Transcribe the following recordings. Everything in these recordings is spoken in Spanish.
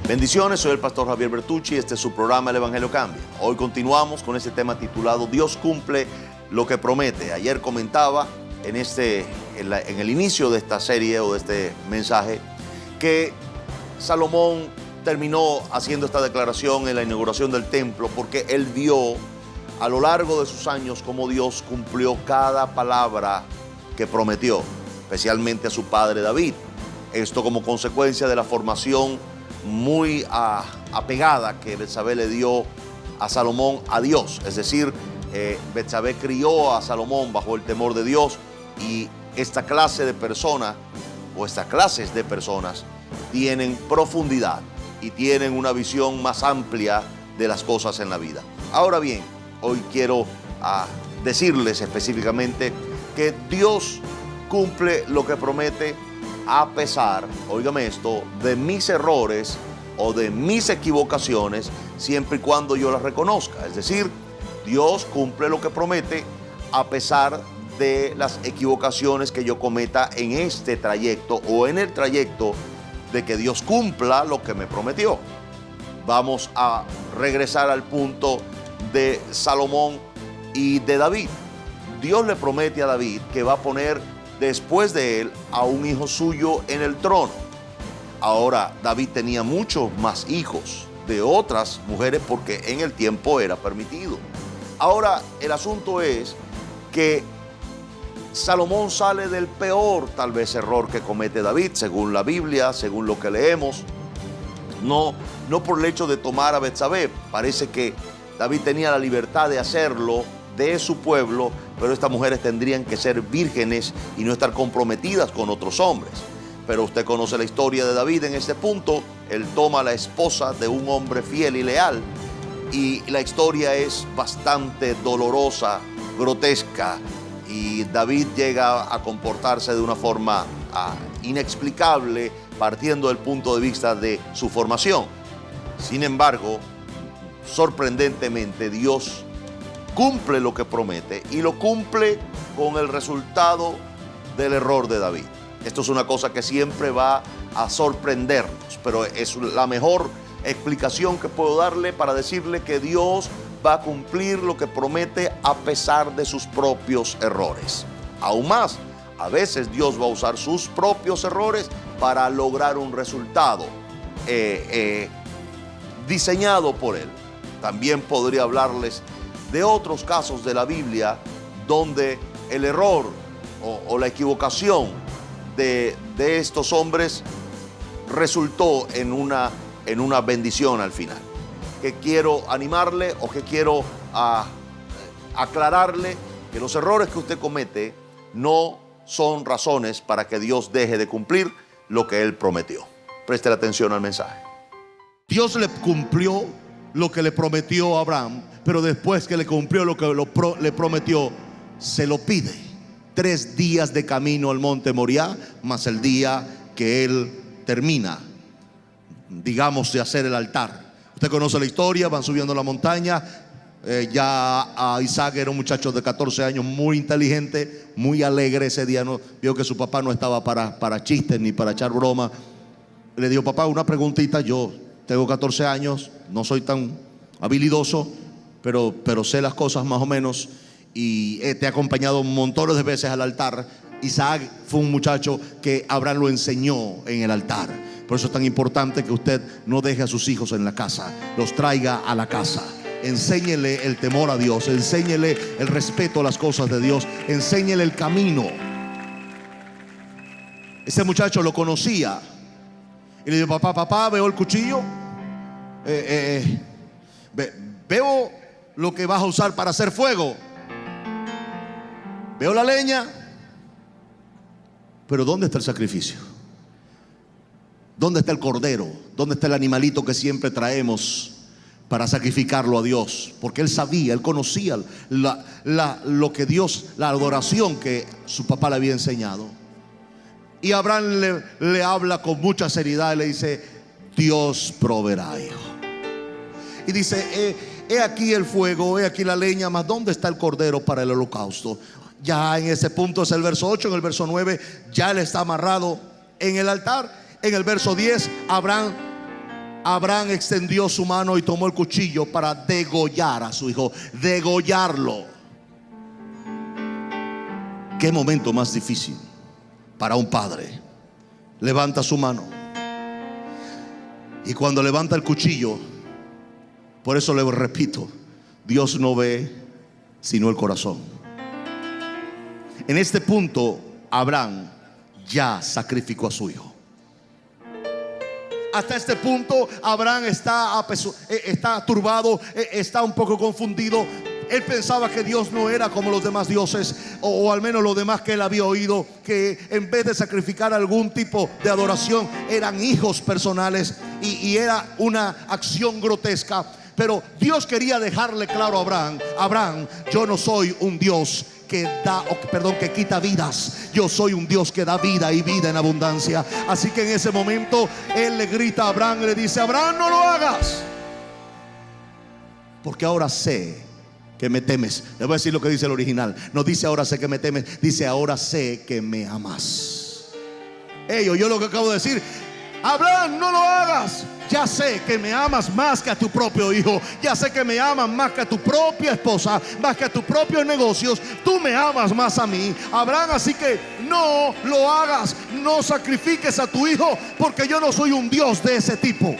Bendiciones, soy el pastor Javier Bertucci, este es su programa El Evangelio Cambia. Hoy continuamos con este tema titulado Dios cumple lo que promete. Ayer comentaba en el inicio de esta serie o de este mensaje que Salomón terminó haciendo esta declaración en la inauguración del templo porque él vio a lo largo de sus años cómo Dios cumplió cada palabra que prometió, especialmente a su padre David. Esto como consecuencia de la formación muy apegada que Betsabé le dio a Salomón a Dios. Es decir, Betsabé crió a Salomón bajo el temor de Dios, y esta clase de personas o estas clases de personas tienen profundidad y tienen una visión más amplia de las cosas en la vida. Ahora bien, hoy quiero decirles específicamente que Dios cumple lo que promete a pesar, óigame esto, de mis errores o de mis equivocaciones, siempre y cuando yo las reconozca. Es decir, Dios cumple lo que promete a pesar de las equivocaciones que yo cometa en este trayecto o en el trayecto de que Dios cumpla lo que me prometió. Vamos a regresar al punto de Salomón y de David. Dios le promete a David que va a poner después de él a un hijo suyo en el trono. Ahora, David tenía muchos más hijos de otras mujeres porque en el tiempo era permitido. Ahora, el asunto es que Salomón sale del peor, tal vez, error que comete David, según la Biblia, según lo que leemos. No por el hecho de tomar a Betsabé. Parece que David tenía la libertad de hacerlo de su pueblo, pero estas mujeres tendrían que ser vírgenes y no estar comprometidas con otros hombres. Pero usted conoce la historia de David en este punto. Él toma a la esposa de un hombre fiel y leal, y la historia es bastante dolorosa, grotesca, y David llega a comportarse de una forma inexplicable, partiendo del punto de vista de su formación. Sin embargo, sorprendentemente, Dios cumple lo que promete y lo cumple con el resultado del error de David. Esto es una cosa que siempre va a sorprendernos, pero es la mejor explicación que puedo darle para decirle que Dios va a cumplir lo que promete a pesar de sus propios errores. Aún más, a veces Dios va a usar sus propios errores para lograr un resultado diseñado por Él. También podría hablarles de otros casos de la Biblia donde el error o la equivocación de estos hombres resultó en una bendición al final. Que quiero animarle o que quiero aclararle que los errores que usted comete no son razones para que Dios deje de cumplir lo que Él prometió. Preste atención al mensaje. Dios le cumplió lo que le prometió a Abraham, pero después que le cumplió lo que le prometió, se lo pide. 3 días de camino al monte Moriah, más el día que él termina, digamos, de hacer el altar. Usted conoce la historia, van subiendo la montaña. Ya a Isaac era un muchacho de 14 años, muy inteligente, muy alegre. Ese día vio que su papá no estaba para chistes ni para echar broma. Le dijo: papá, una preguntita, yo tengo 14 años, no soy tan habilidoso, pero sé las cosas más o menos, y te he acompañado montones de veces al altar. Isaac fue un muchacho que Abraham lo enseñó en el altar. Por eso es tan importante que usted no deje a sus hijos en la casa, los traiga a la casa. Enséñele el temor a Dios, enséñele el respeto a las cosas de Dios, enséñele el camino. Ese muchacho lo conocía y le dijo: papá, veo el cuchillo, veo lo que vas a usar para hacer fuego, veo la leña, pero ¿dónde está el sacrificio? ¿Dónde está el cordero? ¿Dónde está el animalito que siempre traemos para sacrificarlo a Dios? Porque él sabía, él conocía lo que Dios, la adoración que su papá le había enseñado. Y Abraham le habla con mucha seriedad y le dice: Dios proveerá, hijo. Y dice: he aquí el fuego, he aquí la leña, mas ¿dónde está el cordero para el holocausto? Ya en ese punto es el verso 8. En el verso 9 ya él está amarrado en el altar. En el verso 10 Abraham Abraham extendió su mano y tomó el cuchillo para degollar a su hijo, degollarlo. Qué momento más difícil para un padre. Levanta su mano, y cuando levanta el cuchillo, por eso le repito, Dios no ve sino el corazón. En este punto, Abraham ya sacrificó a su hijo. Hasta este punto, Abraham está turbado, está un poco confundido. Él pensaba que Dios no era como los demás dioses, o al menos los demás que él había oído, que en vez de sacrificar algún tipo de adoración, eran hijos personales, y era una acción grotesca. Pero Dios quería dejarle claro a Abraham: Abraham, yo no soy un Dios que quita vidas. Yo soy un Dios que da vida, y vida en abundancia. Así que en ese momento él le grita a Abraham y le dice: Abraham, no lo hagas, porque ahora sé que me temes. Le voy a decir lo que dice el original. No dice ahora sé que me temes, dice ahora sé que me amas. Yo lo que acabo de decir: Abraham, no lo hagas. Ya sé que me amas más que a tu propio hijo. Ya sé que me amas más que a tu propia esposa, más que a tus propios negocios. Tú me amas más a mí, Abraham, así que no lo hagas. No sacrifiques a tu hijo, porque yo no soy un Dios de ese tipo.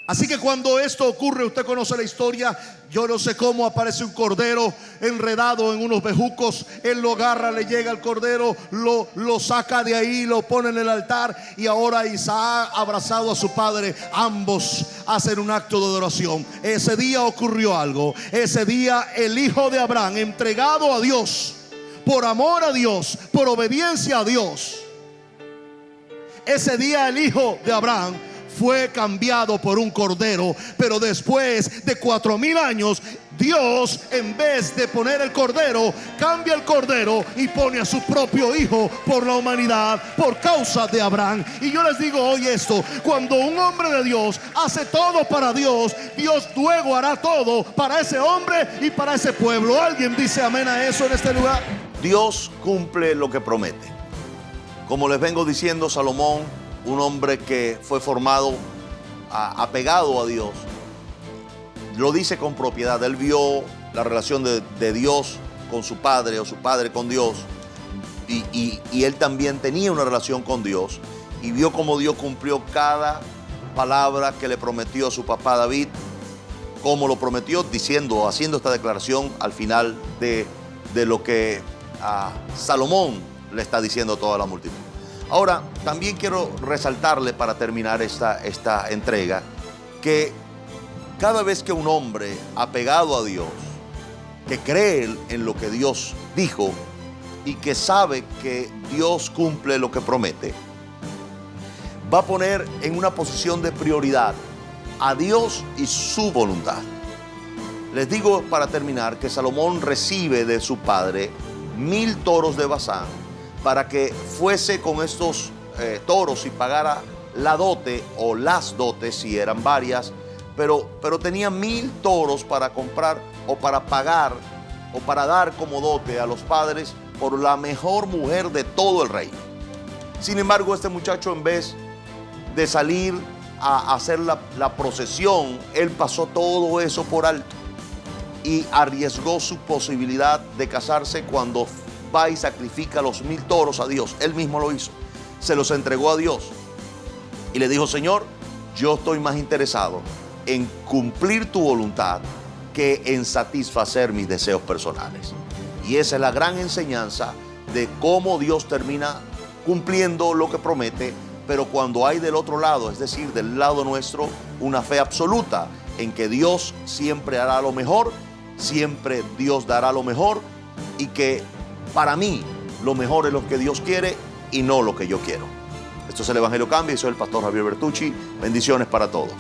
Así que cuando esto ocurre, usted conoce la historia. Yo no sé cómo aparece un cordero enredado en unos bejucos. Él lo agarra, le llega al cordero, lo saca de ahí, lo pone en el altar. Y ahora Isaac, abrazado a su padre, ambos hacen un acto de adoración. Ese día ocurrió algo. Ese día el hijo de Abraham, entregado a Dios, por amor a Dios, por obediencia a Dios, ese día el hijo de Abraham fue cambiado por un cordero. Pero después de 4000 años, Dios, en vez de poner el cordero, cambia el cordero y pone a su propio hijo por la humanidad, por causa de Abraham. Y yo les digo hoy esto: cuando un hombre de Dios hace todo para Dios, Dios luego hará todo para ese hombre y para ese pueblo. ¿Alguien dice amén a eso en este lugar? Dios cumple lo que promete. Como les vengo diciendo, Salomón, un hombre que fue formado apegado a Dios, lo dice con propiedad. Él vio la relación de Dios con su padre, o su padre con Dios, y él también tenía una relación con Dios, y vio cómo Dios cumplió cada palabra que le prometió a su papá David, como lo prometió, haciendo esta declaración al final de lo que Salomón le está diciendo a toda la multitud. Ahora, también quiero resaltarle, para terminar esta entrega, que cada vez que un hombre apegado a Dios, que cree en lo que Dios dijo y que sabe que Dios cumple lo que promete, va a poner en una posición de prioridad a Dios y su voluntad. Les digo, para terminar, que Salomón recibe de su padre 1000 toros de Basán, para que fuese con estos toros y pagara la dote, o las dotes si eran varias, pero tenía 1000 toros para comprar, o para pagar, o para dar como dote a los padres por la mejor mujer de todo el reino. Sin embargo, este muchacho, en vez de salir a hacer la procesión, él pasó todo eso por alto y arriesgó su posibilidad de casarse cuando va y sacrifica los 1000 toros a Dios. Él mismo lo hizo, se los entregó a Dios y le dijo: Señor, yo estoy más interesado en cumplir tu voluntad que en satisfacer mis deseos personales. Y esa es la gran enseñanza de cómo Dios termina cumpliendo lo que promete, pero cuando hay del otro lado, es decir, del lado nuestro, una fe absoluta en que Dios siempre hará lo mejor, siempre Dios dará lo mejor, y que para mí lo mejor es lo que Dios quiere y no lo que yo quiero. Esto es el Evangelio Cambia y soy el pastor Javier Bertucci. Bendiciones para todos.